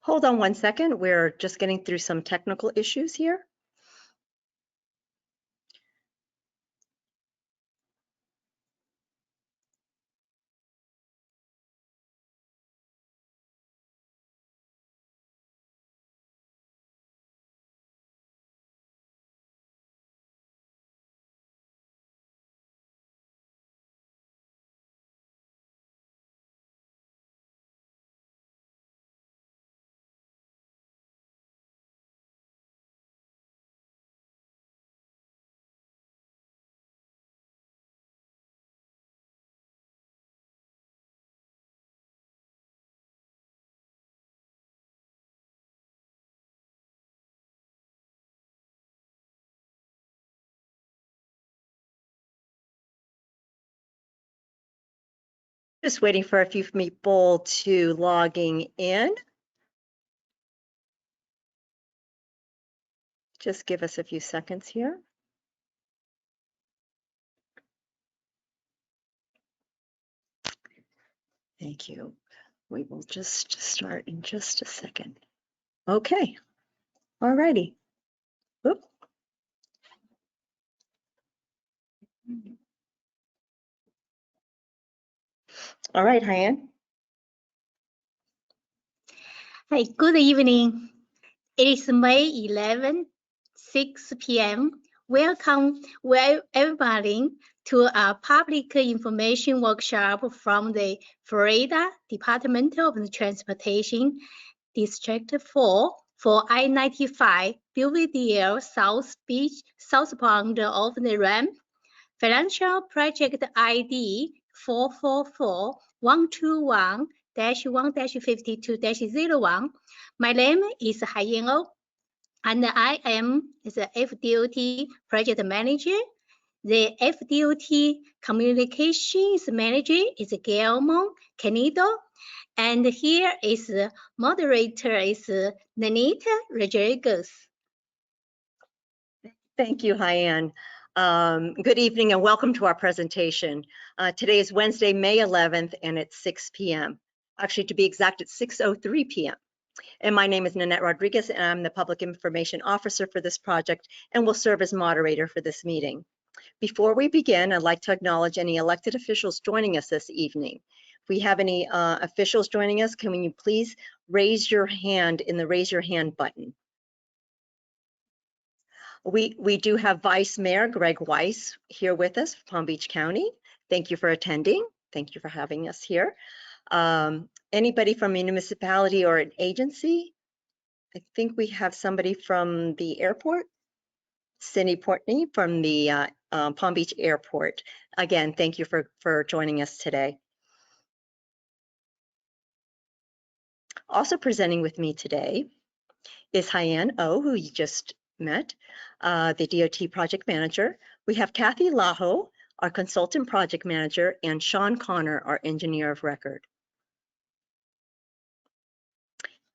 Hold on one second. We're just getting through some technical issues here. Just waiting for a few people to logging in. Just give us a few seconds here. Thank you. We will just start in just a second. Okay. All righty. Oop. All right, Hyan. Hi, good evening. It is May 11, 6 p.m. Welcome everybody to a public information workshop from the Florida Department of Transportation, District 4 for I-95 Belvedere South Beach, southbound of the ramp. Financial Project ID 444-121-1-52-01. My name is Hyan Oh, and I am the FDOT Project Manager. The FDOT Communications Manager is Guillermo Canido, and here is the moderator is Nanita Rodriguez. Thank you, Hyan. Good evening and welcome to our presentation. Today is Wednesday, May 11th, and it's 6 p.m. Actually, to be exact, it's 6:03 p.m. And my name is Nanette Rodriguez, and I'm the Public Information Officer for this project and will serve as moderator for this meeting. Before we begin, I'd like to acknowledge any elected officials joining us this evening. If we have any officials joining us, can you please raise your hand in the raise your hand button? We do have Vice Mayor Greg Weiss here with us, Palm Beach County. Thank you for attending. Thank you for having us here. Anybody from a municipality or an agency? I think we have somebody from the airport. Cindy Portney from the Palm Beach Airport. Again, thank you for joining us today. Also presenting with me today is Hyan Oh, who you just met, the DOT project manager. We have Kathy Laho, our consultant project manager, and Sean Connor, our engineer of record.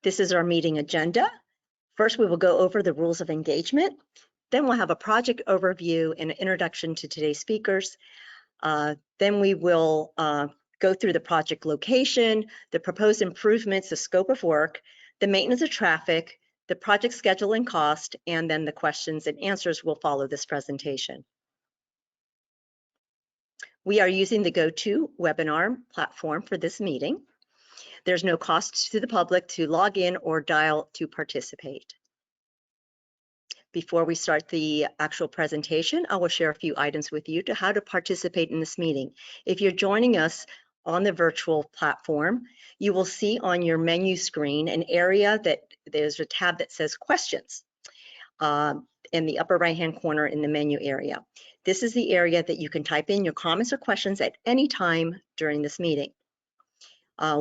This is our meeting agenda. First, we will go over the rules of engagement. Then we'll have a project overview and an introduction to today's speakers. Then we will go through the project location, the proposed improvements, the scope of work, the maintenance of traffic, the project schedule and cost, and then the questions and answers will follow this presentation. We are using the GoToWebinar platform for this meeting. There's no cost to the public to log in or dial to participate. Before we start the actual presentation, I will share a few items with you to how to participate in this meeting. If you're joining us on the virtual platform, you will see on your menu screen an area that there's a tab that says questions in the upper right-hand corner in the menu area. This is the area that you can type in your comments or questions at any time during this meeting.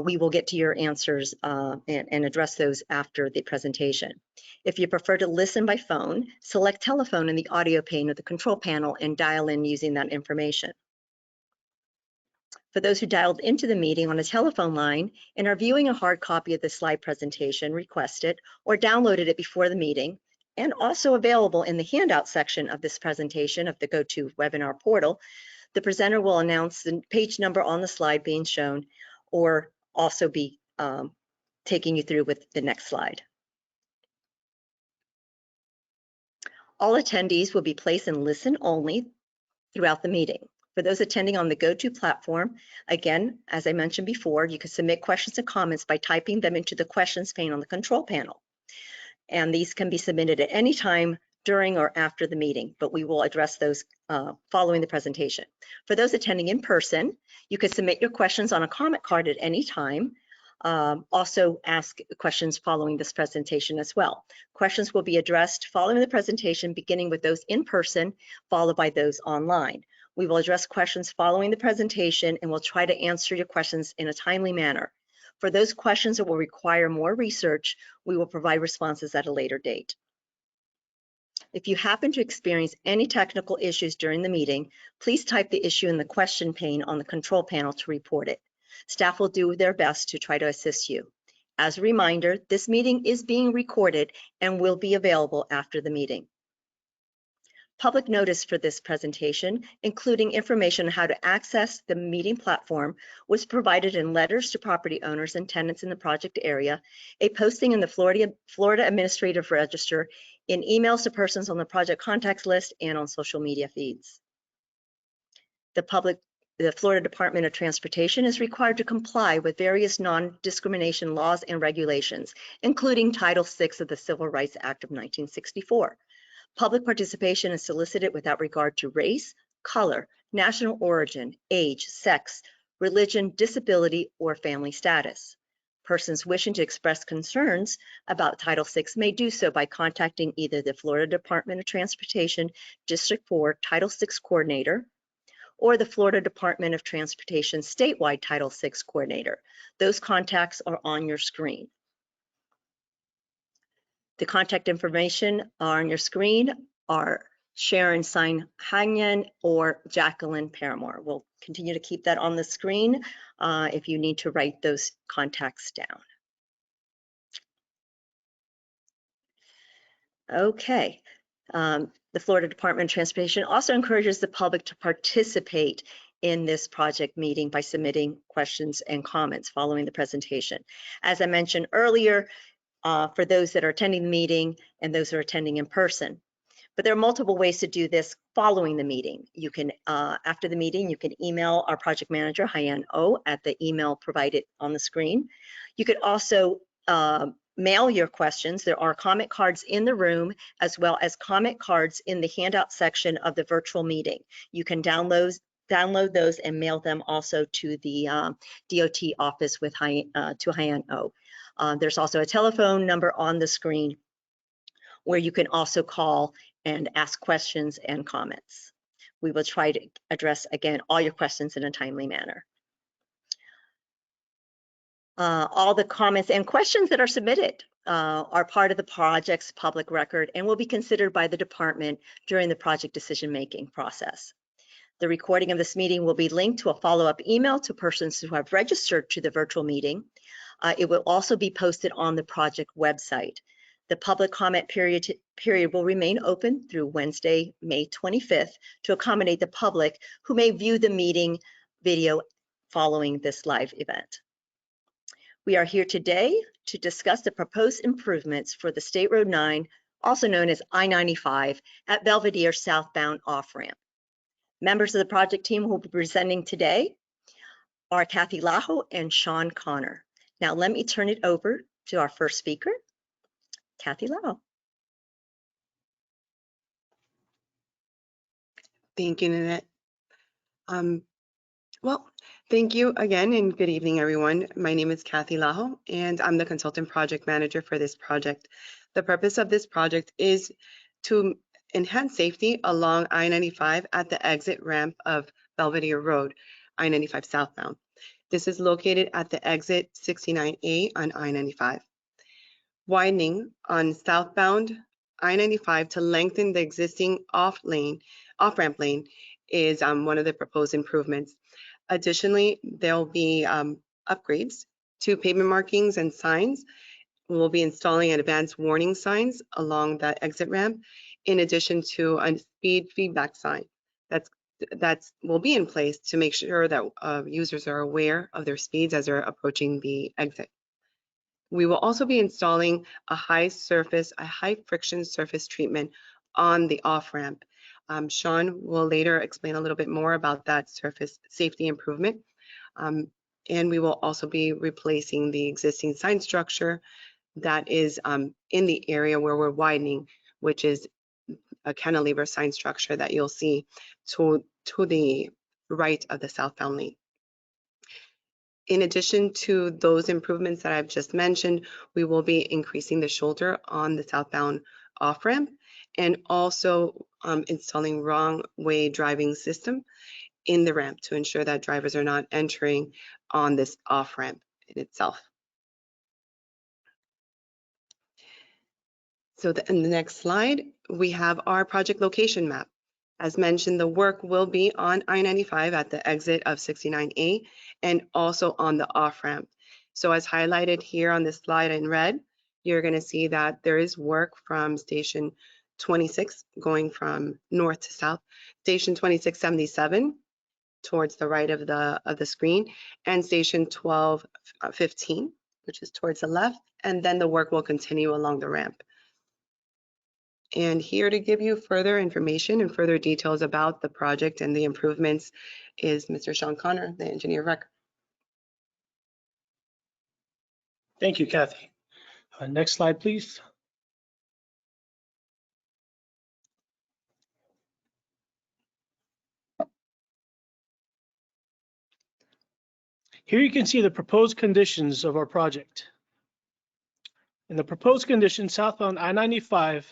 We will get to your answers and address those after the presentation. If you prefer to listen by phone, select telephone in the audio pane of the control panel and dial in using that information. For those who dialed into the meeting on a telephone line and are viewing a hard copy of the slide presentation, request it or downloaded it before the meeting, and also available in the handout section of this presentation of the GoToWebinar portal, the presenter will announce the page number on the slide being shown, or also be taking you through with the next slide. All attendees will be placed in listen only throughout the meeting. For those attending on the GoTo platform, again, as I mentioned before, you can submit questions and comments by typing them into the questions pane on the control panel. And these can be submitted at any time during or after the meeting, but we will address those following the presentation. For those attending in person, you can submit your questions on a comment card at any time. Also ask questions following this presentation as well. Questions will be addressed following the presentation, beginning with those in person, followed by those online. We will address questions following the presentation and we'll try to answer your questions in a timely manner. For those questions that will require more research, we will provide responses at a later date. If you happen to experience any technical issues during the meeting, please type the issue in the question pane on the control panel to report it. Staff will do their best to try to assist you. As a reminder, this meeting is being recorded and will be available after the meeting. Public notice for this presentation, including information on how to access the meeting platform, was provided in letters to property owners and tenants in the project area, a posting in the Florida Administrative Register, in emails to persons on the project contacts list, and on social media feeds. The Florida Department of Transportation is required to comply with various non-discrimination laws and regulations, including Title VI of the Civil Rights Act of 1964. Public participation is solicited without regard to race, color, national origin, age, sex, religion, disability, or family status. Persons wishing to express concerns about Title VI may do so by contacting either the Florida Department of Transportation District 4 Title VI Coordinator or the Florida Department of Transportation Statewide Title VI Coordinator. Those contacts are on your screen. The contact information on your screen are Sharon Sein-Hagnon or Jacqueline Paramore. We'll continue to keep that on the screen if you need to write those contacts down. Okay. The Florida Department of Transportation also encourages the public to participate in this project meeting by submitting questions and comments following the presentation. As I mentioned earlier, for those that are attending the meeting and those who are attending in person. But there are multiple ways to do this following the meeting. You can, after the meeting, you can email our project manager, Hyen Oh, at the email provided on the screen. You could also mail your questions. There are comment cards in the room, as well as comment cards in the handout section of the virtual meeting. You can download those and mail them also to the DOT office with to Hyen Oh. There's also a telephone number on the screen where you can also call and ask questions and comments. We will try to address, again, all your questions in a timely manner. All the comments and questions that are submitted are part of the project's public record and will be considered by the department during the project decision-making process. The recording of this meeting will be linked to a follow-up email to persons who have registered to the virtual meeting. It will also be posted on the project website. The public comment period will remain open through Wednesday, May 25th, to accommodate the public who may view the meeting video following this live event. We are here today to discuss the proposed improvements for the State Road 9, also known as I-95, at Belvedere southbound off-ramp. Members of the project team who will be presenting today are Kathy Laho and Sean Connor. Now let me turn it over to our first speaker, Kathy Laho. Thank you, Nanette. Well, thank you again and good evening, everyone. My name is Kathy Laho and I'm the consultant project manager for this project. The purpose of this project is to enhance safety along I-95 at the exit ramp of Belvedere Road, I-95 southbound. This is located at the exit 69A on I-95. Widening on southbound I-95 to lengthen the existing off-ramp lane is one of the proposed improvements. Additionally, there'll be upgrades to pavement markings and signs. We'll be installing advanced warning signs along that exit ramp, in addition to a speed feedback sign that's that will be in place to make sure that users are aware of their speeds as they're approaching the exit. We will also be installing a high friction surface treatment on the off-ramp. Sean will later explain a little bit more about that surface safety improvement. And we will also be replacing the existing sign structure that is in the area where we're widening, which is a cantilever sign structure that you'll see to the right of the southbound lane. In addition to those improvements that I've just mentioned, we will be increasing the shoulder on the southbound off-ramp and also installing wrong way driving system in the ramp to ensure that drivers are not entering on this off-ramp in itself. So in the next slide, we have our project location map. As mentioned, the work will be on I-95 at the exit of 69A and also on the off-ramp. So as highlighted here on this slide in red, you're going to see that there is work from station 26 going from north to south, station 2677 towards the right of the screen, and station 1215, which is towards the left, and then the work will continue along the ramp. And here to give you further information and further details about the project and the improvements is Mr. Sean Connor, the engineer of record. Thank you, Kathy. Next slide, please. Here you can see the proposed conditions of our project. In the proposed condition, southbound I-95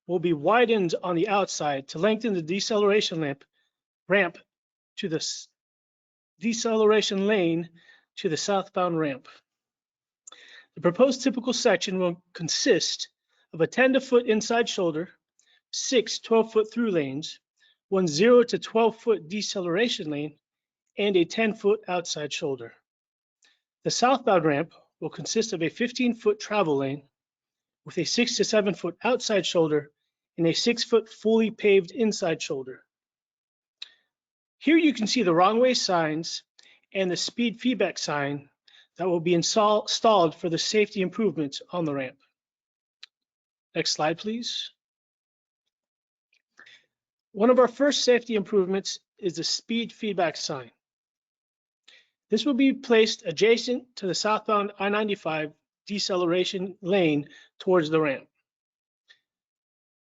will be widened on the outside to lengthen the deceleration ramp to the deceleration lane to the southbound ramp. The proposed typical section will consist of a 10-foot inside shoulder, 6 12-foot through lanes, 1 0 to 12-foot deceleration lane, and a 10-foot outside shoulder. The southbound ramp will consist of a 15-foot travel lane with a 6 to 7-foot outside shoulder and a 6-foot fully paved inside shoulder. Here you can see the wrong way signs and the speed feedback sign that will be installed for the safety improvements on the ramp. Next slide, please. One of our first safety improvements is the speed feedback sign. This will be placed adjacent to the southbound I-95 deceleration lane towards the ramp.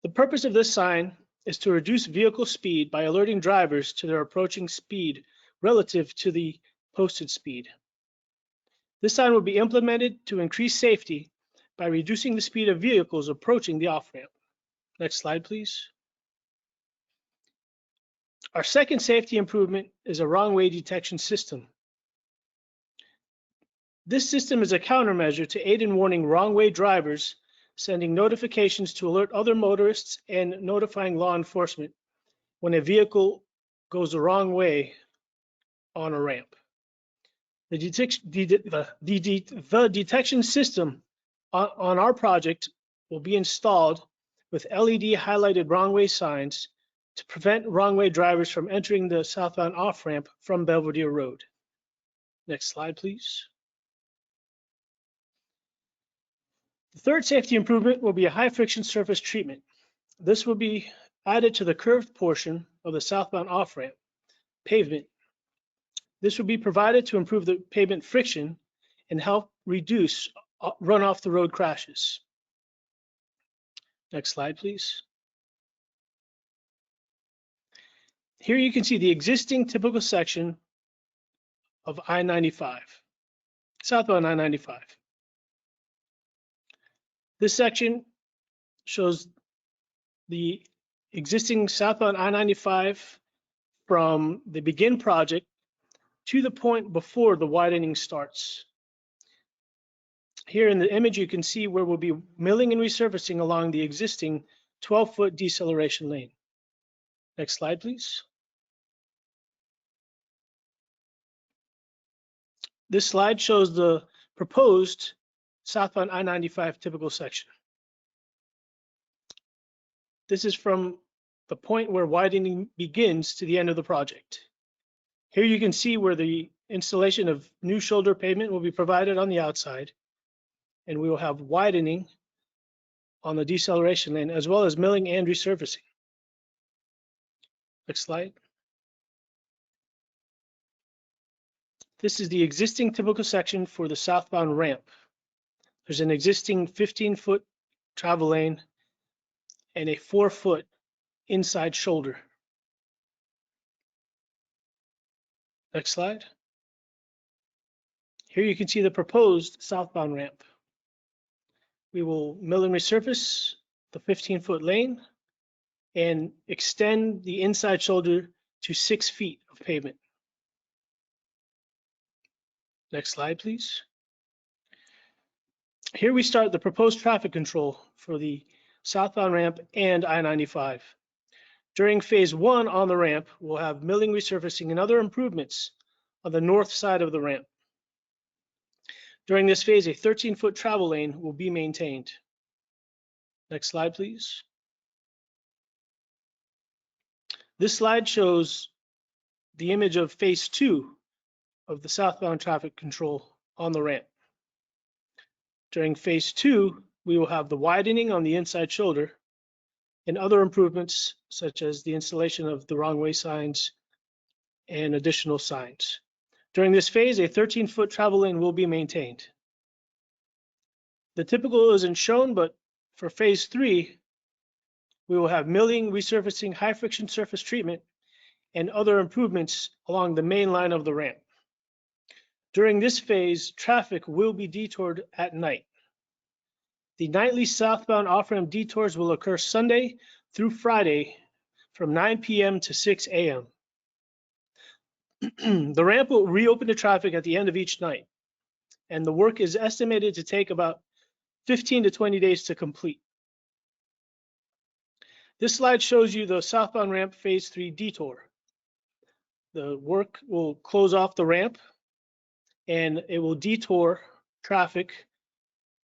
The purpose of this sign is to reduce vehicle speed by alerting drivers to their approaching speed relative to the posted speed. This sign will be implemented to increase safety by reducing the speed of vehicles approaching the off-ramp. Next slide, please. Our second safety improvement is a wrong way detection system. This system is a countermeasure to aid in warning wrong way drivers, sending notifications to alert other motorists and notifying law enforcement when a vehicle goes the wrong way on a ramp. The detection system on our project will be installed with LED highlighted wrong way signs to prevent wrong way drivers from entering the southbound off-ramp from Belvedere Road. Next slide, please. The third safety improvement will be a high friction surface treatment. This will be added to the curved portion of the southbound off-ramp pavement. This will be provided to improve the pavement friction and help reduce run off the road crashes. Next slide, please. Here you can see the existing typical section of I-95, southbound I-95. This section shows the existing southbound I-95 from the begin project to the point before the widening starts. Here in the image, you can see where we'll be milling and resurfacing along the existing 12-foot deceleration lane. Next slide, please. This slide shows the proposed southbound I-95 typical section. This is from the point where widening begins to the end of the project. Here you can see where the installation of new shoulder pavement will be provided on the outside, and we will have widening on the deceleration lane, as well as milling and resurfacing. Next slide. This is the existing typical section for the southbound ramp. There's an existing 15-foot travel lane and a 4-foot inside shoulder. Next slide. Here you can see the proposed southbound ramp. We will mill and resurface the 15-foot lane and extend the inside shoulder to 6 feet of pavement. Next slide, please. Here we start the proposed traffic control for the southbound ramp and I-95. During phase 1 on the ramp, we'll have milling, resurfacing, and other improvements on the north side of the ramp. During this phase, a 13-foot travel lane will be maintained. Next slide, please. This slide shows the image of phase 2 of the southbound traffic control on the ramp. During phase 2, we will have the widening on the inside shoulder and other improvements such as the installation of the wrong way signs and additional signs. During this phase, a 13-foot travel lane will be maintained. The typical isn't shown, but for phase 3, we will have milling, resurfacing, high friction surface treatment, and other improvements along the main line of the ramp. During this phase, traffic will be detoured at night. The nightly southbound off-ramp detours will occur Sunday through Friday from 9 p.m. to 6 a.m. The ramp will reopen to traffic at the end of each night, and the work is estimated to take about 15 to 20 days to complete. This slide shows you the southbound ramp phase 3 detour. The work will close off the ramp and it will detour traffic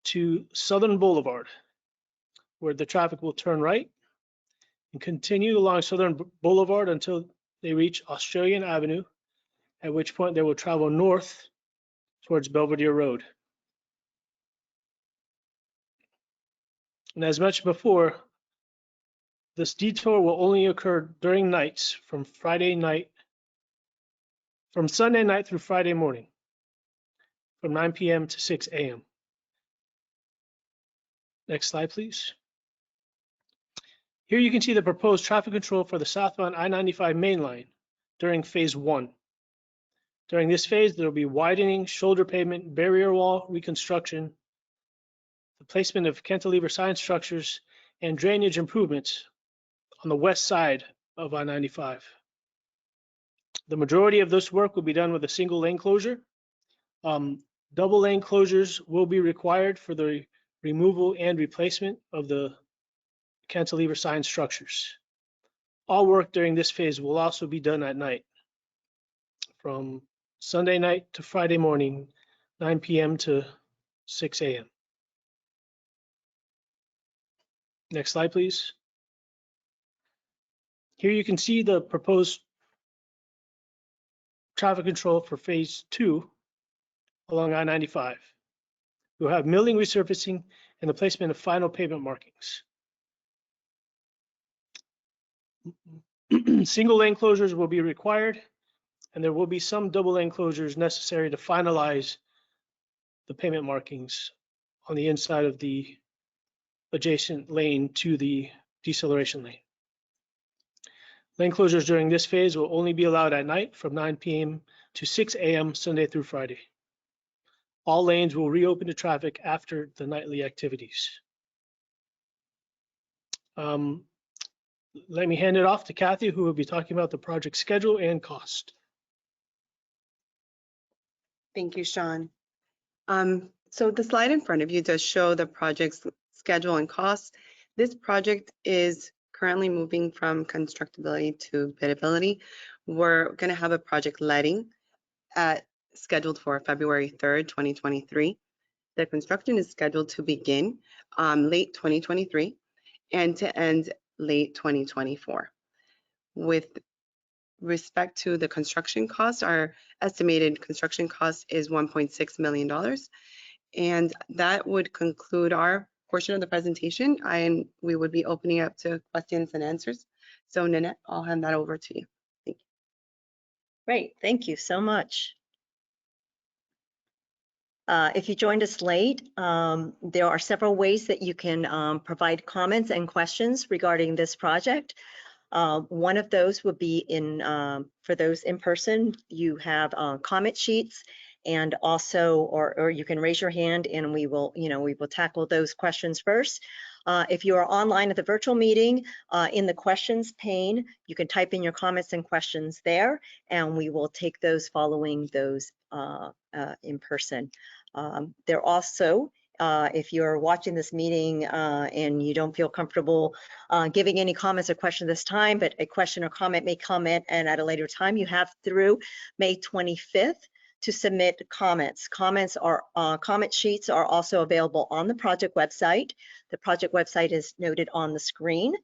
to Southern Boulevard, where the traffic will turn right and continue along Southern Boulevard until they reach Australian Avenue, at which point they will travel north towards Belvedere Road. And as mentioned before, this detour will only occur during nights from Sunday night through Friday morning, from 9 p.m. to 6 a.m. Next slide, please. Here you can see the proposed traffic control for the southbound I-95 main line during phase 1. During this phase, there will be widening, shoulder pavement, barrier wall reconstruction, the placement of cantilever sign structures, and drainage improvements on the west side of I-95. The majority of this work will be done with a single lane closure. Double lane closures will be required for the removal and replacement of the cantilever sign structures. All work during this phase will also be done at night, from Sunday night to Friday morning, 9 p.m. to 6 a.m. Next slide, please. Here you can see the proposed traffic control for phase 2 along I-95. We'll have milling, resurfacing, and the placement of final pavement markings. Single lane closures will be required, and there will be some double lane closures necessary to finalize the pavement markings on the inside of the adjacent lane to the deceleration lane. Lane closures during this phase will only be allowed at night from 9 p.m. to 6 a.m. Sunday through Friday. All lanes will reopen to traffic after the nightly activities. Let me hand it off to Kathy, who will be talking about the project schedule and cost. Thank you, Sean. So the slide in front of you does show the project's schedule and costs. This project is currently moving from constructability to bidability. We're going to have a project letting scheduled for February 3rd, 2023. The construction is scheduled to begin late 2023 and to end late 2024. With respect to the construction cost, our estimated construction cost is $1.6 million. And that would conclude our portion of the presentation, and we would be opening up to questions and answers. So Nanette, I'll hand that over to you. Thank you. Great, thank you so much. If you joined us late, there are several ways that you can provide comments and questions regarding this project. One of those would be for those in person, you have comment sheets, and also, or you can raise your hand and we will tackle those questions first. If you are online at the virtual meeting, in the questions pane, you can type in your comments and questions there, and we will take those following those in person. There also, if you're watching this meeting and you don't feel comfortable giving any comments or questions this time, but a question or comment may come in and at a later time, you have through May 25th to submit comments. Comment sheets are also available on the project website. The project website is noted on the screen.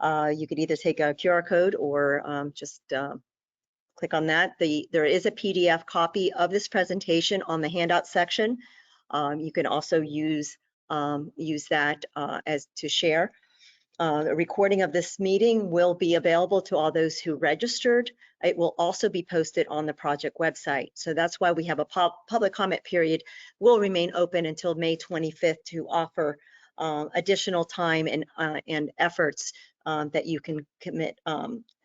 You could either take a QR code or just click on that. There is a PDF copy of this presentation on the handout section. You can also use that as to share. A recording of this meeting will be available to all those who registered. It will also be posted on the project website. So that's why we have a public comment period will remain open until May 25th to offer additional time and efforts that you can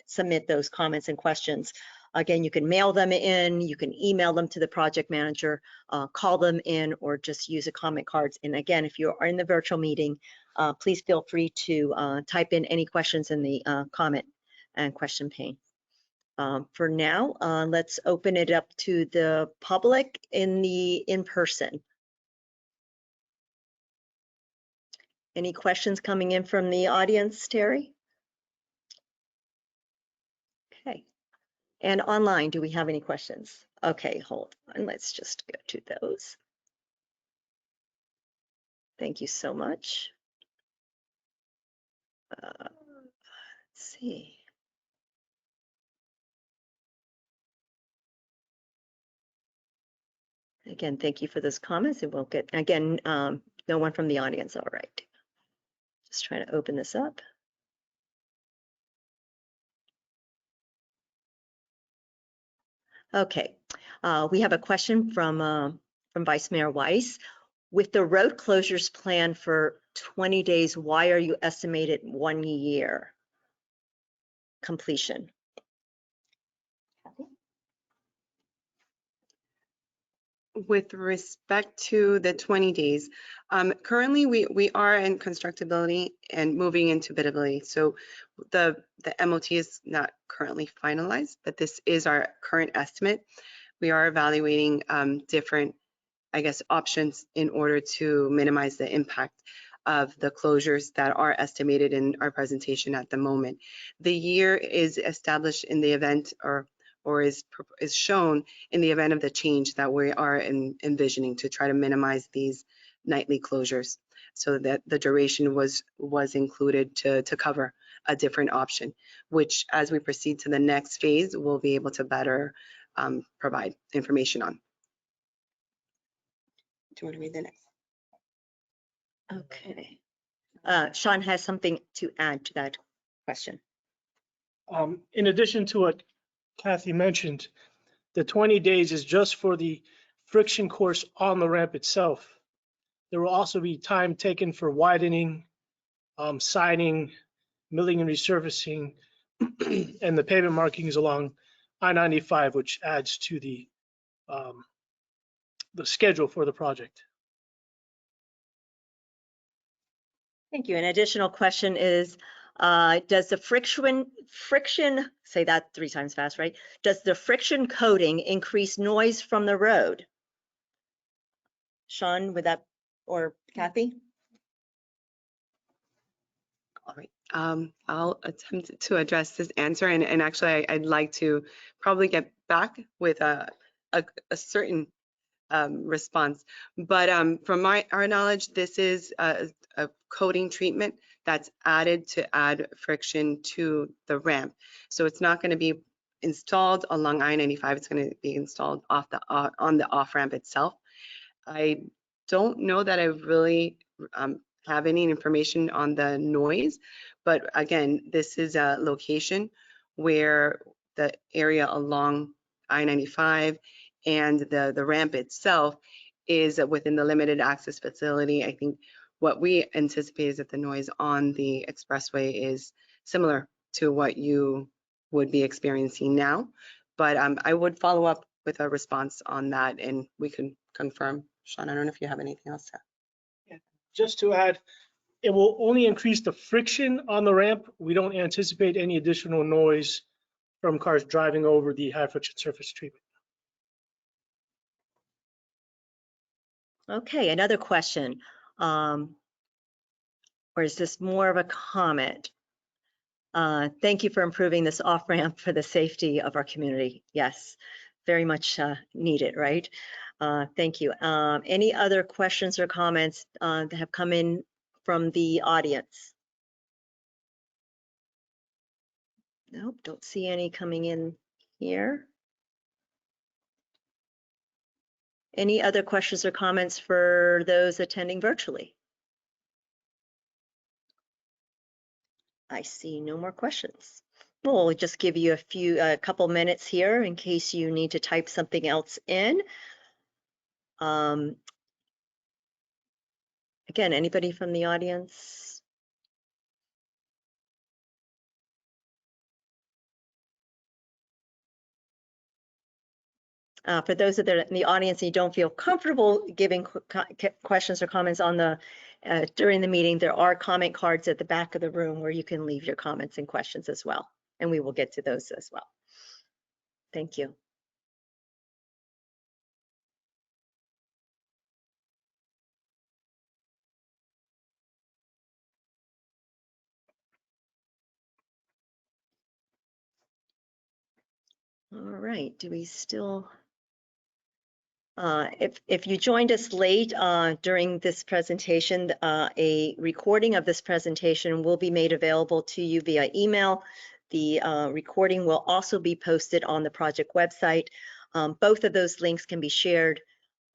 submit those comments and questions. Again, you can mail them in, you can email them to the project manager, call them in, or just use a comment cards. And again, if you are in the virtual meeting, please feel free to type in any questions in the comment and question pane. For now, let's open it up to the public in person. Any questions coming in from the audience, Terry? Okay. And online, do we have any questions? Okay, hold on. Let's just go to those. Thank you so much. Let's see. Again, thank you for those comments, and we'll get, again, no one from the audience, all right. Just trying to open this up. Okay, we have a question from Vice Mayor Weiss. With the road closures planned for 20 days, why are you estimated 1 year completion? With respect to the 20 days, currently we are in constructability and moving into biddability. So the MOT is not currently finalized, but this is our current estimate. We are evaluating different, I guess, options in order to minimize the impact of the closures that are estimated in our presentation at the moment. The year is established in the event or is shown in the event of the change that we are envisioning to try to minimize these nightly closures, so that the duration was included to cover a different option, which as we proceed to the next phase, we'll be able to better provide information on. Do you want to read the next? Okay. Sean has something to add to that question. In addition to what Kathy mentioned, the 20 days is just for the friction course on the ramp itself. There will also be time taken for widening, siding, milling and resurfacing, and the pavement markings along I-95, which adds to the schedule for the project. Thank you. An additional question is, does the friction, say that 3 times fast, right? Does the friction coating increase noise from the road? Sean, would that, or Kathy? All right, I'll attempt to address this answer, and actually I'd like to probably get back with a certain response. But from our knowledge, this is a coating treatment that's added to add friction to the ramp. So it's not going to be installed along I-95. It's going to be installed on the off-ramp itself. I don't know that I really have any information on the noise, but again, this is a location where the area along I-95 and the ramp itself is within the limited access facility. I think what we anticipate is that the noise on the expressway is similar to what you would be experiencing now, but I would follow up with a response on that and we can confirm. Sean, I don't know if you have anything else to add. Just to add, it will only increase the friction on the ramp. We don't anticipate any additional noise from cars driving over the high friction surface treatment. Okay, another question. Or is this more of a comment? Thank you for improving this off-ramp for the safety of our community. Yes, very much needed, right? Thank you. Any other questions or comments that have come in from the audience? Nope, don't see any coming in here. Any other questions or comments for those attending virtually? I see no more questions. We'll just give you a couple minutes here in case you need to type something else in. Again, anybody from the audience? For those that are in the audience and you don't feel comfortable giving questions or comments on the during the meeting, there are comment cards at the back of the room where you can leave your comments and questions as well, and we will get to those as well. Thank you. All right, do we still? If you joined us late during this presentation, a recording of this presentation will be made available to you via email. The recording will also be posted on the project website. Both of those links can be shared.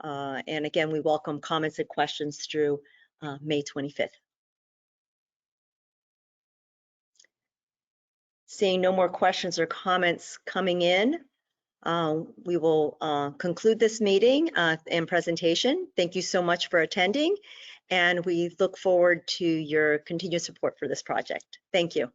And again, we welcome comments and questions through May 25th. Seeing no more questions or comments coming in, we will conclude this meeting and presentation. Thank you so much for attending, and we look forward to your continued support for this project. Thank you.